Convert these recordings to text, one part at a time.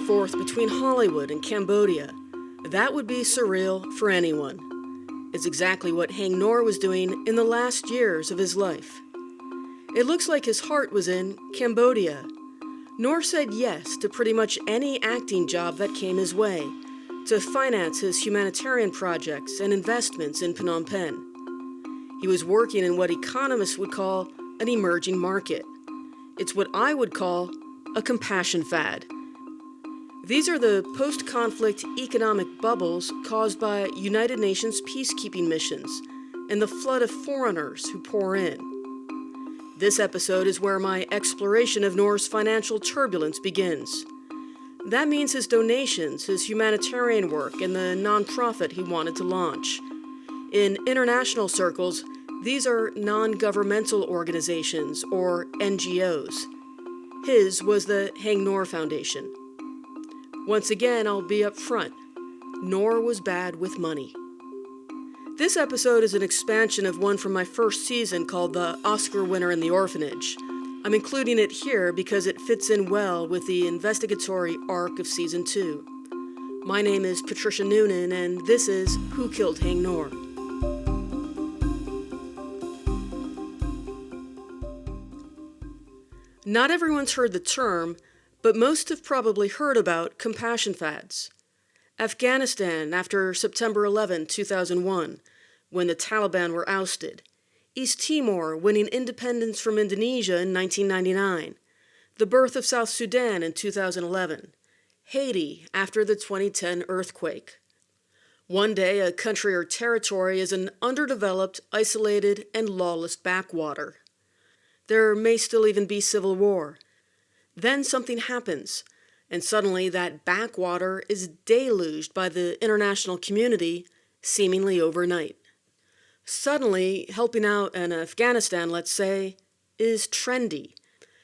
and forth between Hollywood and Cambodia. That would be surreal for anyone. It's exactly what Haing Ngor was doing in the last years of his life. It looks like his heart was in Cambodia. Ngor said yes to pretty much any acting job that came his way, to finance his humanitarian projects and investments in Phnom Penh. He was working in what economists would call an emerging market. It's what I would call a compassion fad. These are the post-conflict economic bubbles caused by United Nations peacekeeping missions and the flood of foreigners who pour in. This episode is where my exploration of Ngor's financial turbulence begins. That means his donations, his humanitarian work, and the nonprofit he wanted to launch. In international circles, these are non-governmental organizations, or NGOs. His was the Haing Ngor Foundation. Once again, I'll be up front. Ngor was bad with money. This episode is an expansion of one from my first season called The Oscar Winner in the Orphanage. I'm including it here because it fits in well with the investigatory arc of Season 2. My name is Patricia Nunan, and this is Who Killed Haing Ngor? Not everyone's heard the term, but most have probably heard about compassion fads. Afghanistan after September 11, 2001, when the Taliban were ousted. East Timor winning independence from Indonesia in 1999. The birth of South Sudan in 2011. Haiti after the 2010 earthquake. One day, a country or territory is an underdeveloped, isolated, and lawless backwater. There may still even be civil war. Then something happens, and suddenly that backwater is deluged by the international community, seemingly overnight. Suddenly, helping out in Afghanistan, let's say, is trendy.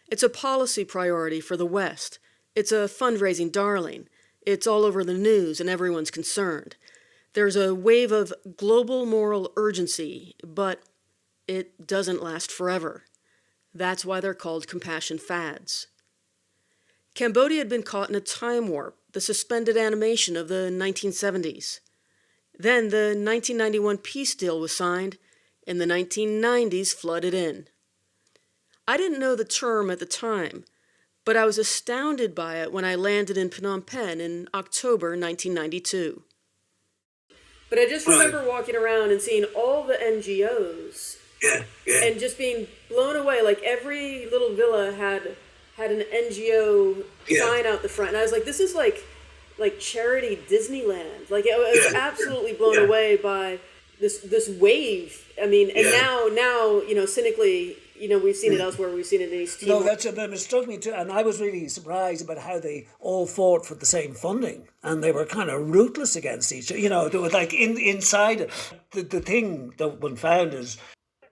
It's a policy priority for the West. It's a fundraising darling. It's all over the news and everyone's concerned. There's a wave of global moral urgency, but it doesn't last forever. That's why they're called compassion fads. Cambodia had been caught in a time warp, the suspended animation of the 1970s. Then the 1991 peace deal was signed, and the 1990s flooded in. I didn't know the term at the time, but I was astounded by it when I landed in Phnom Penh in October 1992. But I just remember walking around and seeing all the NGOs and just being blown away. Like every little villa had an NGO sign out the front. And I was like, this is like charity Disneyland. Like I was absolutely blown away by this wave. I mean, and now, cynically, we've seen it elsewhere. We've seen it in East Timor. No, it struck me too. And I was really surprised about how they all fought for the same funding. And they were kind of ruthless against each other. They were like inside it. The thing that one found is,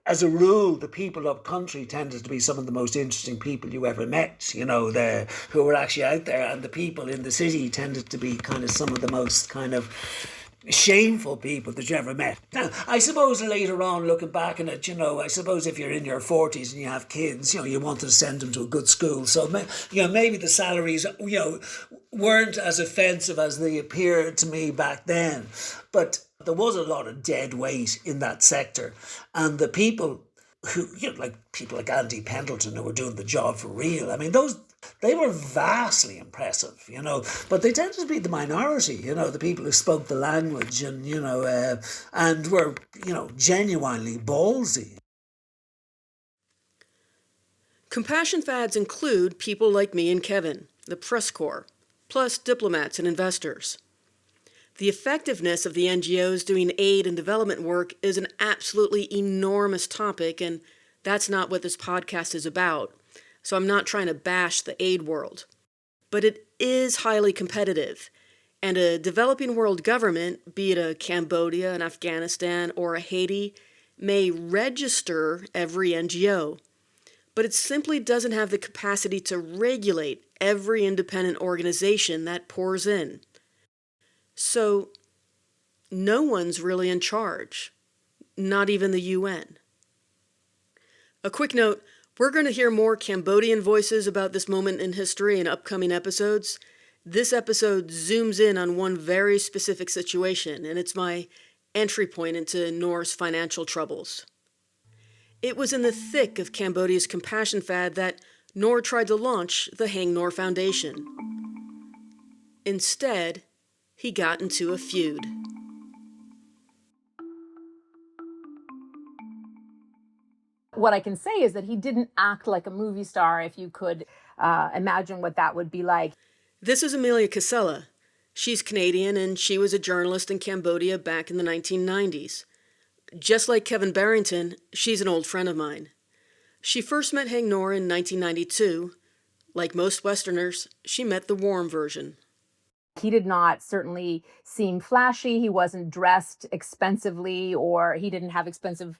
as a rule, the people up country tended to be some of the most interesting people you ever met, who were actually out there. And the people in the city tended to be kind of some of the most kind of shameful people that you ever met. Now, I suppose later on, looking back on it, I suppose if you're in your 40s and you have kids, you want to send them to a good school. So, maybe the salaries, weren't as offensive as they appeared to me back then. But there was a lot of dead weight in that sector. And the people who, people like Andy Pendleton who were doing the job for real, I mean, they were vastly impressive, but they tended to be the minority, the people who spoke the language and, and were, genuinely ballsy. Compassion fads include people like me and Kevin, the press corps, plus diplomats and investors. The effectiveness of the NGOs doing aid and development work is an absolutely enormous topic, and that's not what this podcast is about. So I'm not trying to bash the aid world. But it is highly competitive, and a developing world government, be it a Cambodia, an Afghanistan, or a Haiti, may register every NGO. But it simply doesn't have the capacity to regulate every independent organization that pours in. So, no one's really in charge, not even the UN. A quick note, we're going to hear more Cambodian voices about this moment in history in upcoming episodes, This episode zooms in on one very specific situation, and it's my entry point into Ngor's financial troubles. It was in the thick of Cambodia's compassion fad that Ngor tried to launch the Haing Ngor Foundation. Instead, he got into a feud. What I can say is that he didn't act like a movie star, if you could imagine what that would be like. This is Amelia Casella. She's Canadian, and she was a journalist in Cambodia back in the 1990s. Just like Kevin Barrington, she's an old friend of mine. She first met Haing Ngor in 1992. Like most Westerners, she met the warm version. He did not certainly seem flashy. He wasn't dressed expensively, or he didn't have expensive,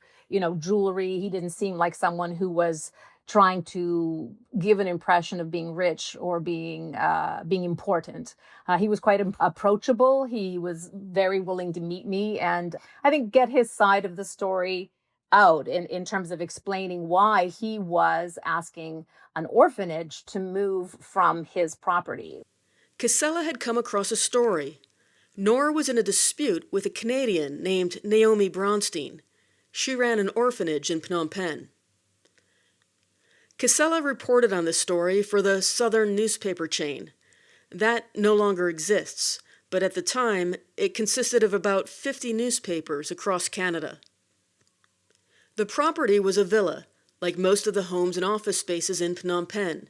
jewelry. He didn't seem like someone who was trying to give an impression of being rich or being important. He was quite approachable. He was very willing to meet me and I think get his side of the story out in terms of explaining why he was asking an orphanage to move from his property. Casella had come across a story. Ngor was in a dispute with a Canadian named Naomi Bronstein. She ran an orphanage in Phnom Penh. Casella reported on this story for the Southern newspaper chain. That no longer exists, but at the time, it consisted of about 50 newspapers across Canada. The property was a villa, like most of the homes and office spaces in Phnom Penh.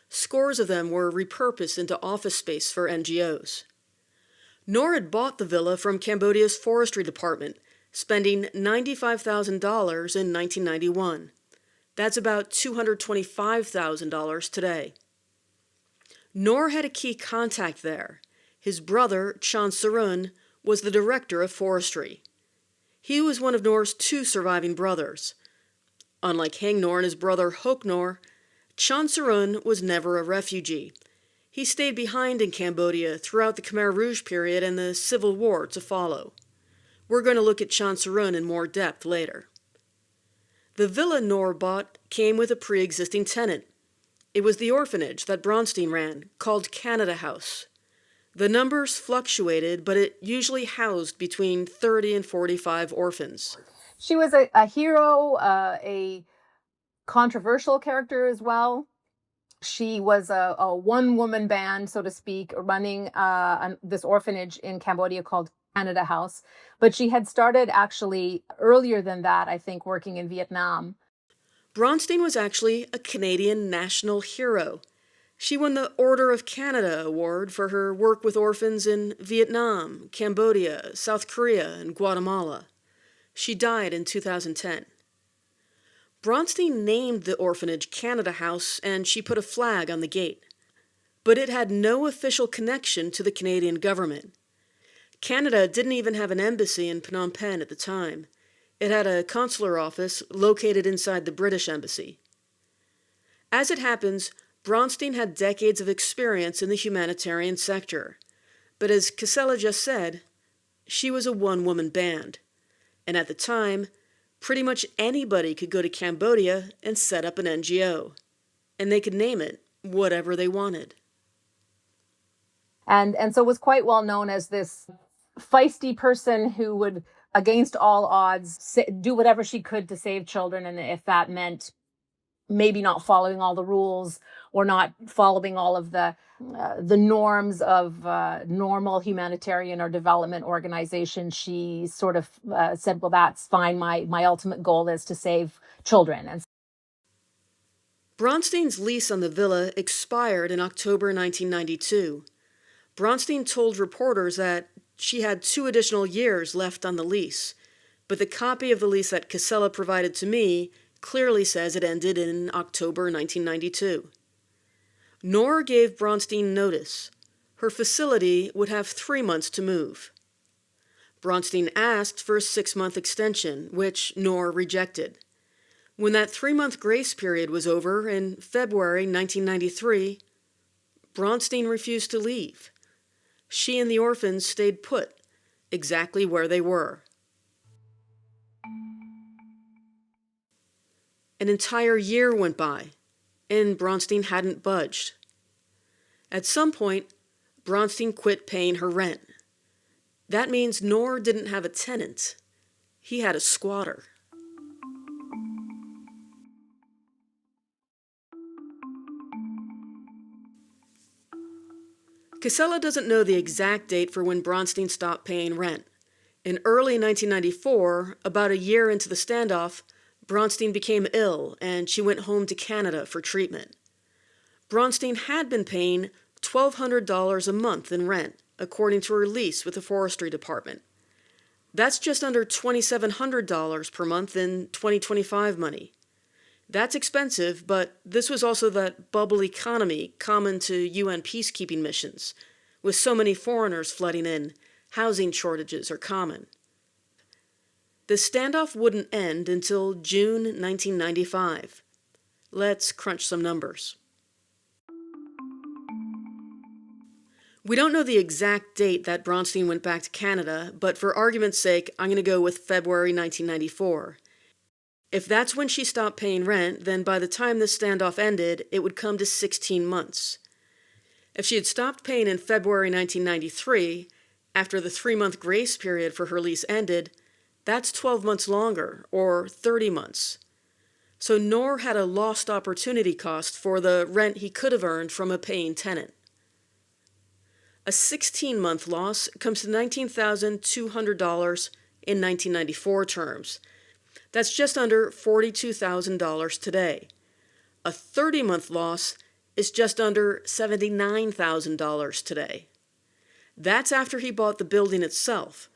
Scores of them were repurposed into office space for NGOs. Ngor had bought the villa from Cambodia's forestry department, spending $95,000 in 1991. That's about $225,000 today. Ngor had a key contact there. His brother, Chan Sarun, was the director of forestry. He was one of Ngor's 2 surviving brothers. Unlike Haing Ngor and his brother Haing Ngor, Chan Sarun was never a refugee. He stayed behind in Cambodia throughout the Khmer Rouge period and the Civil War to follow. We're going to look at Chan Sarun in more depth later. The villa Ngor bought came with a pre-existing tenant. It was the orphanage that Bronstein ran, called Canada House. The numbers fluctuated, but it usually housed between 30 and 45 orphans. She was a hero, a controversial character as well. She was a one-woman band, so to speak, running this orphanage in Cambodia called Canada House. But she had started actually earlier than that, I think, working in Vietnam. Bronstein was actually a Canadian national hero. She won the Order of Canada award for her work with orphans in Vietnam, Cambodia, South Korea, and Guatemala. She died in 2010. Bronstein named the orphanage Canada House, and she put a flag on the gate. But it had no official connection to the Canadian government. Canada didn't even have an embassy in Phnom Penh at the time. It had a consular office located inside the British Embassy. As it happens, Bronstein had decades of experience in the humanitarian sector. But as Casella just said, she was a one-woman band. And at the time, pretty much anybody could go to Cambodia and set up an NGO. And they could name it whatever they wanted. And so was quite well known as this feisty person who would, against all odds, do whatever she could to save children. And if that meant maybe not following all the rules or not following all of the norms of normal humanitarian or development organization, she sort of said, well, that's fine. My ultimate goal is to save children. And Bronstein's lease on the villa expired in October 1992. Bronstein told reporters that she had 2 additional years left on the lease, but the copy of the lease that Casella provided to me clearly says it ended in October 1992. Ngor gave Bronstein notice. Her facility would have 3 months to move. Bronstein asked for a 6-month extension, which Ngor rejected. When that 3-month grace period was over in February 1993, Bronstein refused to leave. She and the orphans stayed put, exactly where they were. An entire year went by, and Bronstein hadn't budged. At some point, Bronstein quit paying her rent. That means Ngor didn't have a tenant. He had a squatter. Casella doesn't know the exact date for when Bronstein stopped paying rent. In early 1994, about a year into the standoff, Bronstein became ill and she went home to Canada for treatment. Bronstein had been paying $1,200 a month in rent, according to her lease with the Forestry Department. That's just under $2,700 per month in 2025 money. That's expensive, but this was also that bubble economy common to UN peacekeeping missions. With so many foreigners flooding in, housing shortages are common. The standoff wouldn't end until June 1995. Let's crunch some numbers. We don't know the exact date that Bronstein went back to Canada, but for argument's sake, I'm going to go with February 1994. If that's when she stopped paying rent, then by the time this standoff ended, it would come to 16 months. If she had stopped paying in February 1993, after the 3-month grace period for her lease ended, that's 12 months longer, or 30 months. So Ngor had a lost opportunity cost for the rent he could have earned from a paying tenant. A 16-month loss comes to $19,200 in 1994 terms. That's just under $42,000 today. A 30-month loss is just under $79,000 today. That's after he bought the building itself,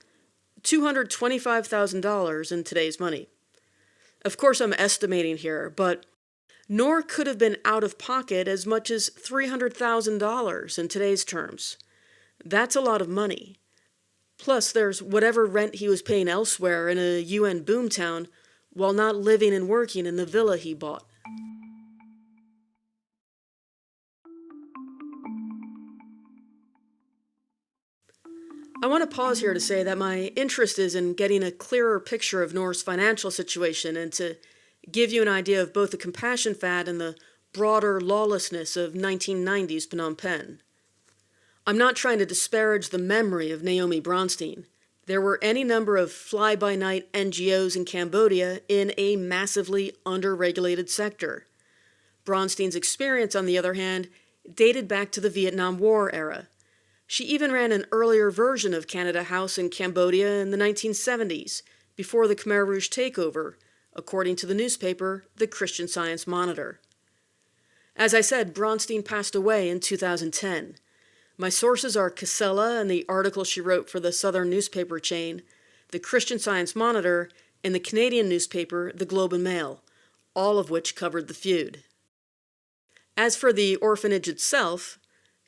$225,000 in today's money. Of course, I'm estimating here, but Ngor could have been out of pocket as much as $300,000 in today's terms. That's a lot of money. Plus, there's whatever rent he was paying elsewhere in a UN boomtown while not living and working in the villa he bought. I want to pause here to say that my interest is in getting a clearer picture of Ngor's financial situation and to give you an idea of both the compassion fad and the broader lawlessness of 1990s Phnom Penh. I'm not trying to disparage the memory of Naomi Bronstein. There were any number of fly-by-night NGOs in Cambodia in a massively under-regulated sector. Bronstein's experience, on the other hand, dated back to the Vietnam War era. She even ran an earlier version of Canada House in Cambodia in the 1970s, before the Khmer Rouge takeover, according to the newspaper, The Christian Science Monitor. As I said, Bronstein passed away in 2010. My sources are Casella and the article she wrote for the Southern newspaper chain, the Christian Science Monitor, and the Canadian newspaper, the Globe and Mail, all of which covered the feud. As for the orphanage itself,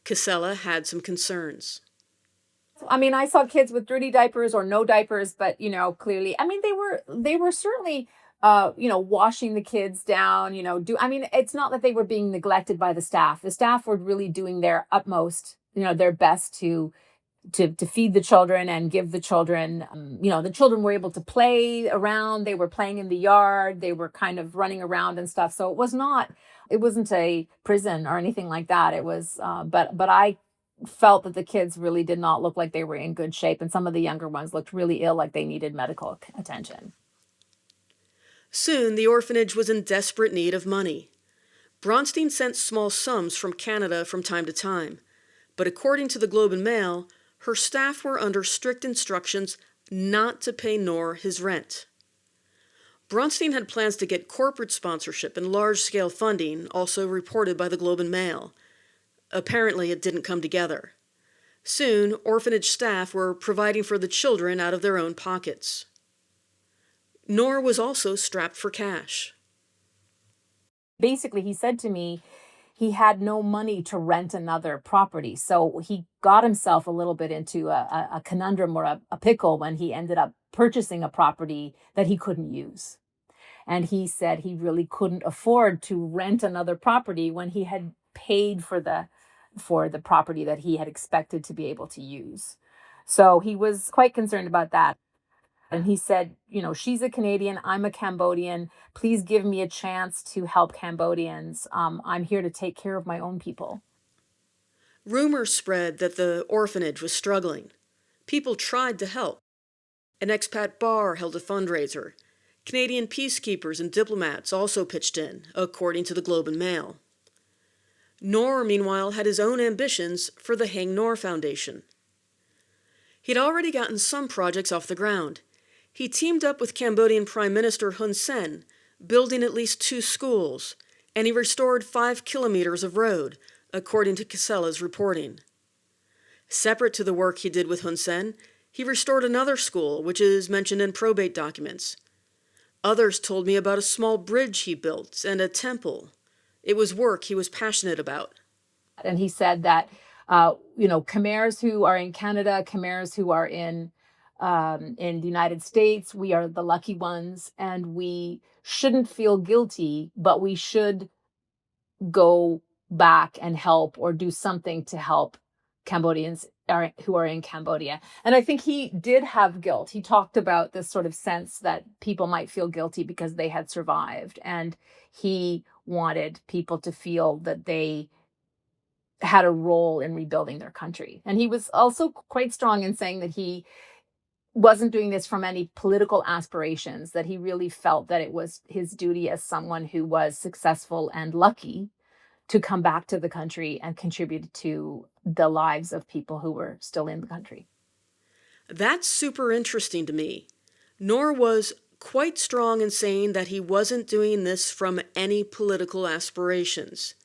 Casella had some concerns. I mean, I saw kids with dirty diapers or no diapers, but, clearly, I mean, they were certainly, washing the kids down, it's not that they were being neglected by the staff. The staff were really doing their utmost, their best to feed the children and give the children, the children were able to play around. They were playing in the yard. They were kind of running around and stuff. So it wasn't a prison or anything like that. It was, but I felt that the kids really did not look like they were in good shape. And some of the younger ones looked really ill, like they needed medical attention. Soon, the orphanage was in desperate need of money. Bronstein sent small sums from Canada from time to time, but according to the Globe and Mail, her staff were under strict instructions not to pay Ngor his rent. Bronstein had plans to get corporate sponsorship and large-scale funding, also reported by the Globe and Mail. Apparently, it didn't come together. Soon, orphanage staff were providing for the children out of their own pockets. Ngor was also strapped for cash. Basically, he said to me, he had no money to rent another property. So he got himself a little bit into a conundrum or a pickle when he ended up purchasing a property that he couldn't use. And he said he really couldn't afford to rent another property when he had paid for the property that he had expected to be able to use. So he was quite concerned about that. And he said, she's a Canadian, I'm a Cambodian. Please give me a chance to help Cambodians. I'm here to take care of my own people. Rumors spread that the orphanage was struggling. People tried to help. An expat bar held a fundraiser. Canadian peacekeepers and diplomats also pitched in, according to the Globe and Mail. Ngor, meanwhile, had his own ambitions for the Haing Ngor Foundation. He'd already gotten some projects off the ground. He teamed up with Cambodian Prime Minister Hun Sen, building at least 2 schools, and he restored 5 kilometers of road, according to Casella's reporting. Separate to the work he did with Hun Sen, he restored another school, which is mentioned in probate documents. Others told me about a small bridge he built and a temple. It was work he was passionate about. And he said that, Khmers who are in Canada, Khmers who are in the United States, we are the lucky ones, and we shouldn't feel guilty, but we should go back and help or do something to help Cambodians who are in Cambodia. And I think he did have guilt. He talked about this sort of sense that people might feel guilty because they had survived. And he wanted people to feel that they had a role in rebuilding their country. And he was also quite strong in saying that he wasn't doing this from any political aspirations, that he really felt that it was his duty as someone who was successful and lucky to come back to the country and contribute to the lives of people who were still in the country. That's super interesting to me. Ngor was quite strong in saying that he wasn't doing this from any political aspirations.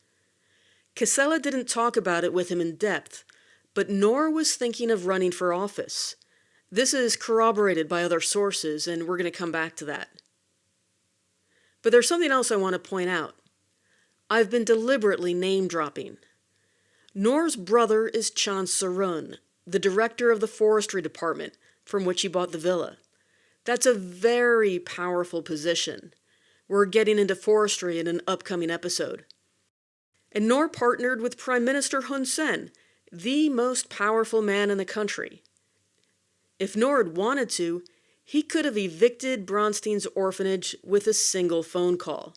Casella didn't talk about it with him in depth, but Ngor was thinking of running for office. This is corroborated by other sources, and we're going to come back to that. But there's something else I want to point out. I've been deliberately name-dropping. Ngor's brother is Chan Sarun, the director of the forestry department from which he bought the villa. That's a very powerful position. We're getting into forestry in an upcoming episode. And Ngor partnered with Prime Minister Hun Sen, the most powerful man in the country. If Ngor had wanted to, he could have evicted Bronstein's orphanage with a single phone call.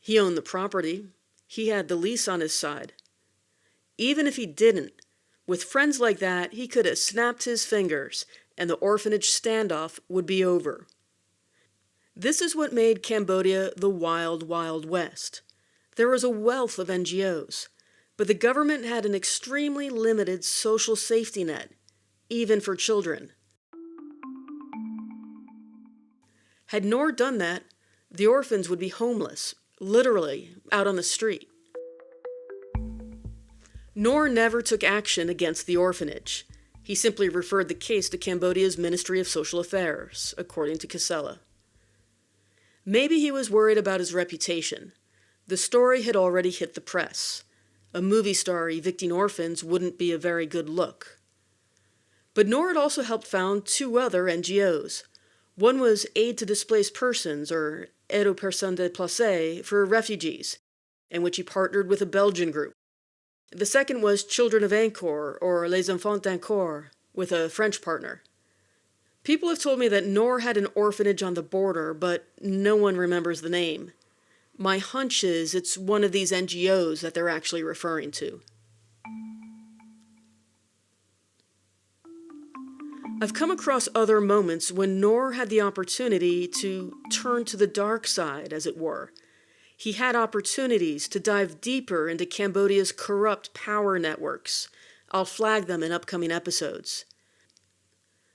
He owned the property. He had the lease on his side. Even if he didn't, with friends like that, he could have snapped his fingers and the orphanage standoff would be over. This is what made Cambodia the wild, wild west. There was a wealth of NGOs, but the government had an extremely limited social safety net, even for children. Had Ngor done that, the orphans would be homeless, literally out on the street. Ngor never took action against the orphanage. He simply referred the case to Cambodia's Ministry of Social Affairs, according to Casella. Maybe he was worried about his reputation. The story had already hit the press. A movie star evicting orphans wouldn't be a very good look. But Ngor had also helped found 2 other NGOs. One was Aid to Displaced Persons, or Aide aux Personnes Déplacées, for refugees, in which he partnered with a Belgian group. The second was Children of Angkor, or Les Enfants d'Angkor, with a French partner. People have told me that Ngor had an orphanage on the border, but no one remembers the name. My hunch is it's one of these NGOs that they're actually referring to. I've come across other moments when Ngor had the opportunity to turn to the dark side, as it were. He had opportunities to dive deeper into Cambodia's corrupt power networks. I'll flag them in upcoming episodes.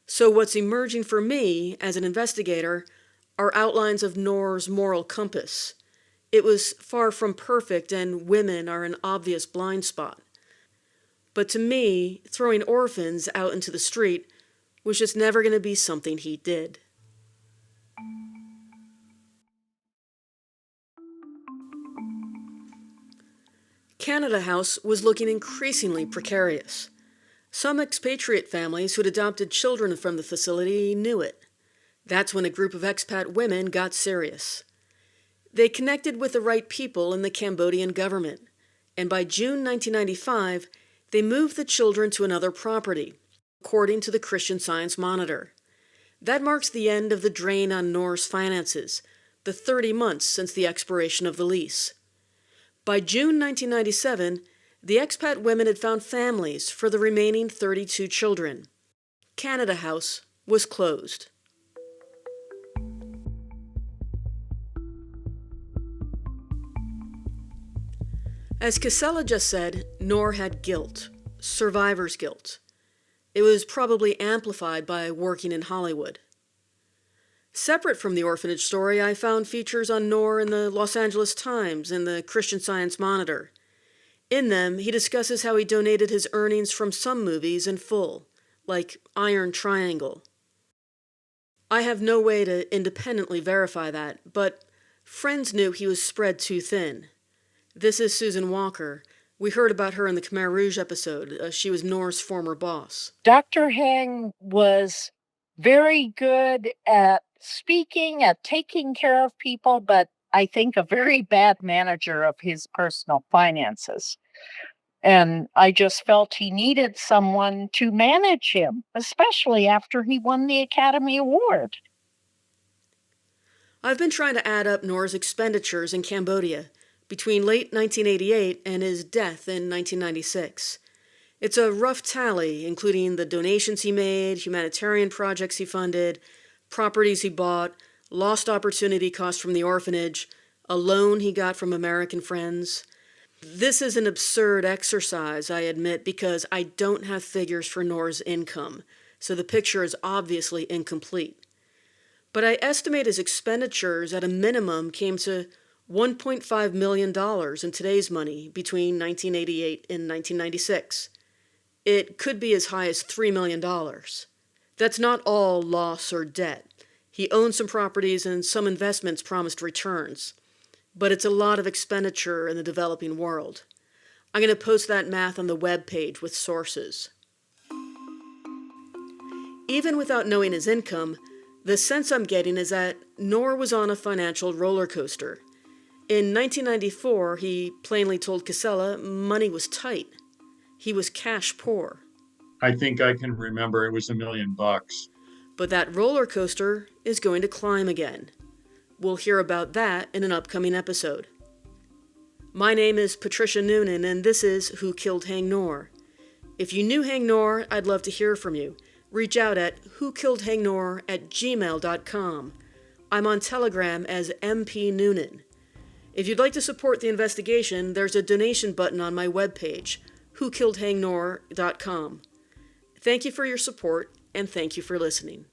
So what's emerging for me as an investigator are outlines of Ngor's moral compass. It was far from perfect, and women are an obvious blind spot. But to me, throwing orphans out into the street was just never going to be something he did. Canada House was looking increasingly precarious. Some expatriate families who'd adopted children from the facility knew it. That's when a group of expat women got serious. They connected with the right people in the Cambodian government, and by June 1995, they moved the children to another property, according to the Christian Science Monitor. That marks the end of the drain on Ngor's finances, the 30 months since the expiration of the lease. By June 1997, the expat women had found families for the remaining 32 children. Canada House was closed. As Casella just said, Ngor had guilt, survivor's guilt. It was probably amplified by working in Hollywood. Separate from the orphanage story, I found features on Ngor in the Los Angeles Times and the Christian Science Monitor. In them, he discusses how he donated his earnings from some movies in full, like Iron Triangle. I have no way to independently verify that, but friends knew he was spread too thin. This is Susan Walker. We heard about her in the Khmer Rouge episode. She was Ngor's former boss. Dr. Haing was very good at speaking, at taking care of people, but I think a very bad manager of his personal finances. And I just felt he needed someone to manage him, especially after he won the Academy Award. I've been trying to add up Ngor's expenditures in Cambodia between late 1988 and his death in 1996. It's a rough tally, including the donations he made, humanitarian projects he funded, properties he bought, lost opportunity cost from the orphanage, a loan he got from American friends. This is an absurd exercise, I admit, because I don't have figures for Ngor's income, so the picture is obviously incomplete. But I estimate his expenditures at a minimum came to $1.5 million in today's money between 1988 and 1996. It could be as high as $3 million. That's not all loss or debt. He owned some properties and some investments promised returns. But it's a lot of expenditure in the developing world. I'm going to post that math on the web page with sources. Even without knowing his income, the sense I'm getting is that Ngor was on a financial roller coaster. In 1994, he plainly told Casella money was tight. He was cash poor. I think I can remember it was $1 million. But that roller coaster is going to climb again. We'll hear about that in an upcoming episode. My name is Patricia Nunan, and this is Who Killed Haing Ngor. If you knew Haing Ngor, I'd love to hear from you. Reach out at whokilledhaingnor@gmail.com. I'm on Telegram as MP Nunan. If you'd like to support the investigation, there's a donation button on my webpage, whokilledhaingnor.com. Thank you for your support, and thank you for listening.